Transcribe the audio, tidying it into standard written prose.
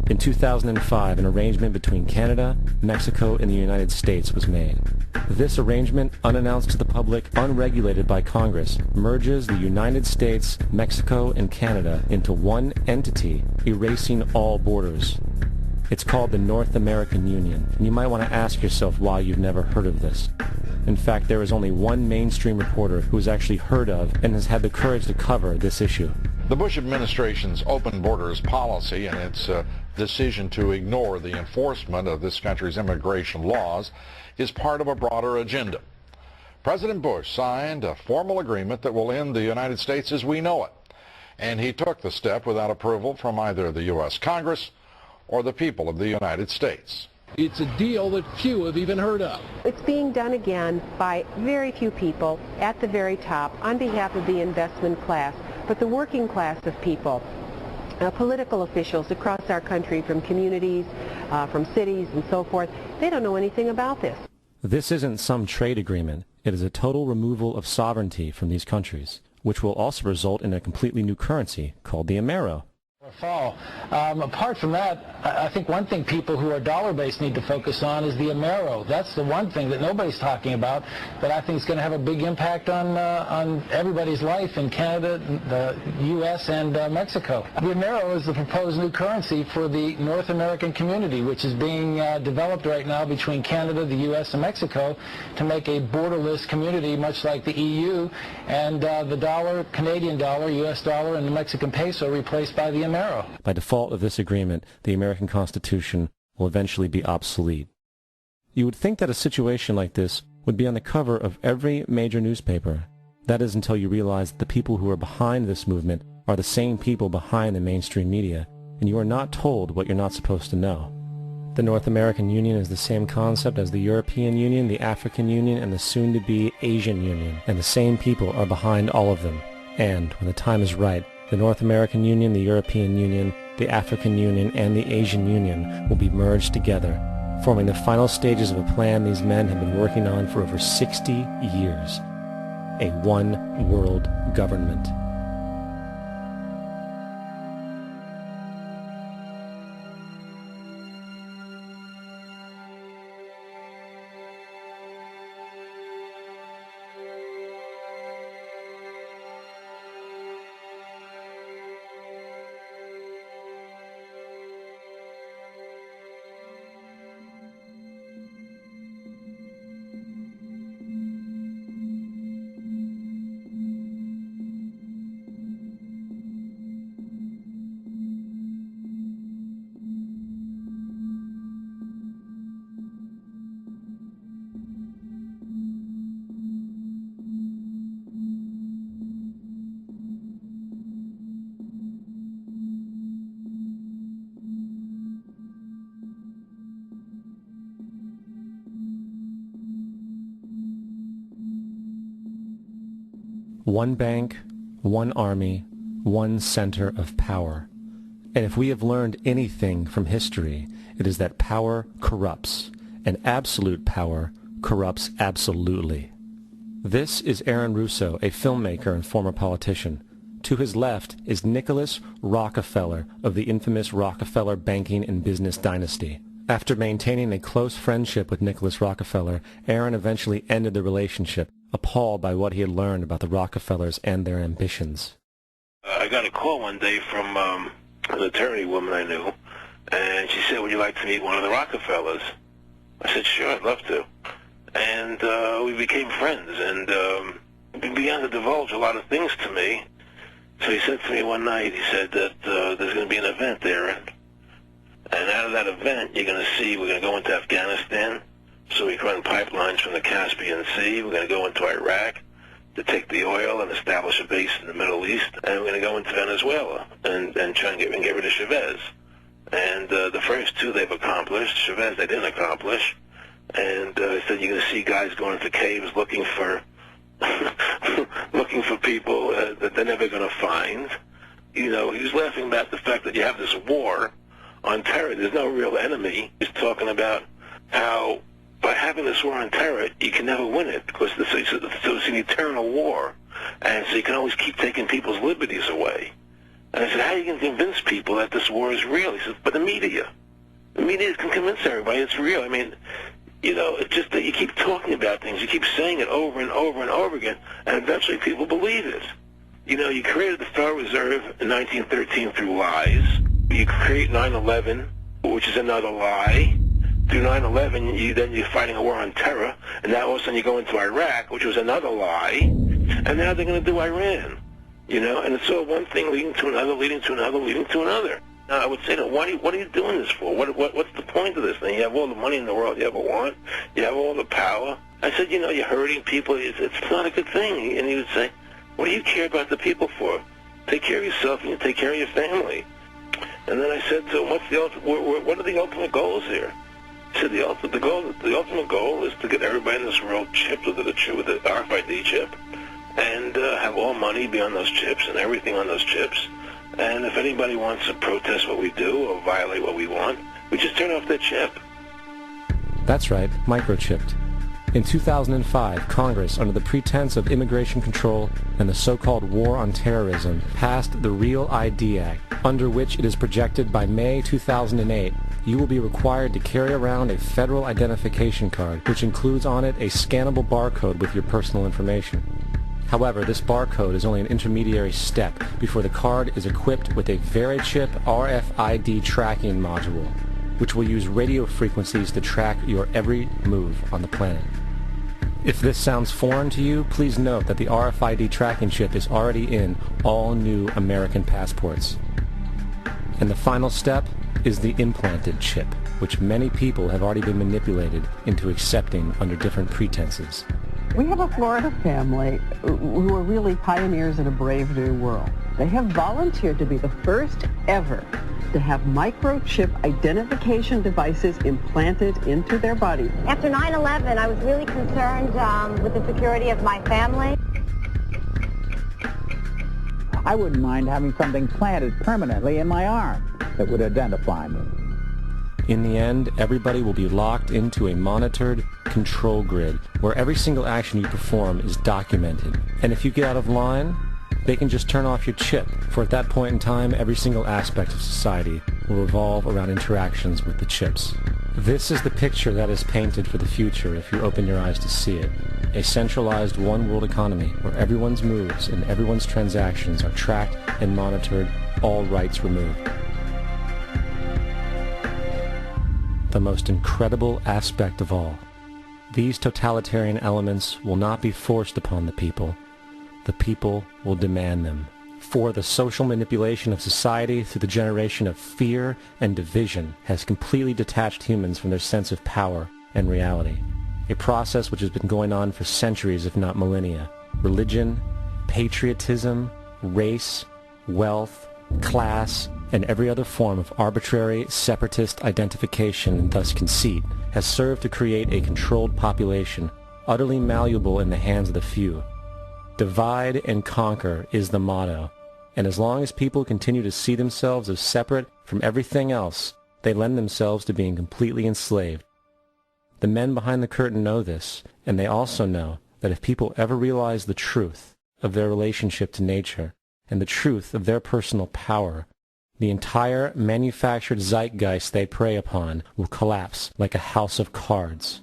In 2005, an arrangement between Canada, Mexico, and the United States was made. This arrangement, unannounced to the public, unregulated by Congress, merges the United States, Mexico, and Canada into one entity, erasing all borders. It's called the North American Union, and you might want to ask yourself why you've never heard of this. In fact, there is only one mainstream reporter who has actually heard of and has had the courage to cover this issue. The Bush administration's open borders policy and its decision to ignore the enforcement of this country's immigration laws is part of a broader agenda. President Bush signed a formal agreement that will end the United States as we know it, and he took the step without approval from either the U.S. Congress or the people of the United States. It's a deal that few have even heard of. It's being done again by very few people at the very top on behalf of the investment class, but the working class of people, political officials across our country, from communities, from cities and so forth, they don't know anything about this. This isn't some trade agreement. It is a total removal of sovereignty from these countries, which will also result in a completely new currency called the Amero. Fall. Apart from that, I think one thing people who are dollar-based need to focus on is the Amero. That's the one thing that nobody's talking about that I think is going to have a big impact on everybody's life in Canada, the U.S., and Mexico. The Amero is the proposed new currency for the North American community, which is being developed right now between Canada, the U.S., and Mexico to make a borderless community, much like the EU, and the dollar, Canadian dollar, U.S. dollar, and the Mexican peso replaced by the Amero. By default of this agreement, the American Constitution will eventually be obsolete. You would think that a situation like this would be on the cover of every major newspaper. That is until you realize that the people who are behind this movement are the same people behind the mainstream media, and you are not told what you're not supposed to know. The North American Union is the same concept as the European Union, the African Union, and the soon-to-be Asian Union, and the same people are behind all of them. And, when the time is right, the North American Union, the European Union, the African Union, and the Asian Union will be merged together, forming the final stages of a plan these men have been working on for over 60 years. A one-world government. One bank, one army, one center of power. And if we have learned anything from history, it is that power corrupts, and absolute power corrupts absolutely. This is Aaron Russo, a filmmaker and former politician. To his left is Nicholas Rockefeller of the infamous Rockefeller banking and business dynasty. After maintaining a close friendship with Nicholas Rockefeller, Aaron eventually ended the relationship, appalled by what he had learned about the Rockefellers and their ambitions. I got a call one day from an attorney woman I knew, and she said, "Would you like to meet one of the Rockefellers?" I said, "Sure, I'd love to." And we became friends, and he began to divulge a lot of things to me. So he said to me one night, he said that there's going to be an event there, and out of that event, you're going to see we're going to go into Afghanistan, so we can run pipelines from the Caspian Sea. We're going to go into Iraq to take the oil and establish a base in the Middle East, and we're going to go into Venezuela and try and get rid of Chavez. And the first two they've accomplished. Chavez they didn't accomplish. And he said you're going to see guys going into caves looking for looking for people that they're never going to find. You know, he was laughing about the fact that you have this war on terror. There's no real enemy. He's talking about how by having this war on terror, you can never win it because it's an eternal war, and so you can always keep taking people's liberties away. And I said, how are you going to convince people that this war is real? He said, but the media. The media can convince everybody it's real. I mean, it's just that you keep talking about things. You keep saying it over and over and over again, and eventually people believe it. You created the Federal Reserve in 1913 through lies. You create 9/11, which is another lie. Through 9/11, then you're fighting a war on terror, and now all of a sudden you go into Iraq, which was another lie, and now they're going to do Iran. And it's all one thing leading to another, leading to another, leading to another. Now, I would say, what are you doing this for? What's the point of this thing? You have all the money in the world you ever want. You have all the power. I said, you're hurting people. It's not a good thing. And he would say, what do you care about the people for? Take care of yourself and you take care of your family. And then I said to him, what are the ultimate goals here? He said, the ultimate goal is to get everybody in this world chipped with the RFID chip and have all money be on those chips and everything on those chips. And if anybody wants to protest what we do or violate what we want, we just turn off their chip. That's right, microchipped. In 2005, Congress, under the pretense of immigration control and the so-called war on terrorism, passed the Real ID Act, under which it is projected by May 2008, you will be required to carry around a federal identification card, which includes on it a scannable barcode with your personal information. However, this barcode is only an intermediary step before the card is equipped with a VeriChip RFID tracking module, which will use radio frequencies to track your every move on the planet. If this sounds foreign to you, please note that the RFID tracking chip is already in all new American passports. And the final step is the implanted chip, which many people have already been manipulated into accepting under different pretenses. We have a Florida family who are really pioneers in a brave new world. They have volunteered to be the first ever to have microchip identification devices implanted into their bodies. After 9/11, I was really concerned with the security of my family. I wouldn't mind having something planted permanently in my arm that would identify me. In the end, everybody will be locked into a monitored control grid where every single action you perform is documented. And if you get out of line, they can just turn off your chip, for at that point in time, every single aspect of society will revolve around interactions with the chips. This is the picture that is painted for the future if you open your eyes to see it. A centralized one-world economy where everyone's moves and everyone's transactions are tracked and monitored, all rights removed. The most incredible aspect of all. These totalitarian elements will not be forced upon the people. The people will demand them. For the social manipulation of society through the generation of fear and division has completely detached humans from their sense of power and reality. A process which has been going on for centuries, if not millennia. Religion, patriotism, race, wealth, class, and every other form of arbitrary, separatist identification and thus conceit has served to create a controlled population, utterly malleable in the hands of the few. Divide and conquer is the motto, and as long as people continue to see themselves as separate from everything else, they lend themselves to being completely enslaved. The men behind the curtain know this, and they also know that if people ever realize the truth of their relationship to nature and the truth of their personal power, the entire manufactured zeitgeist they prey upon will collapse like a house of cards.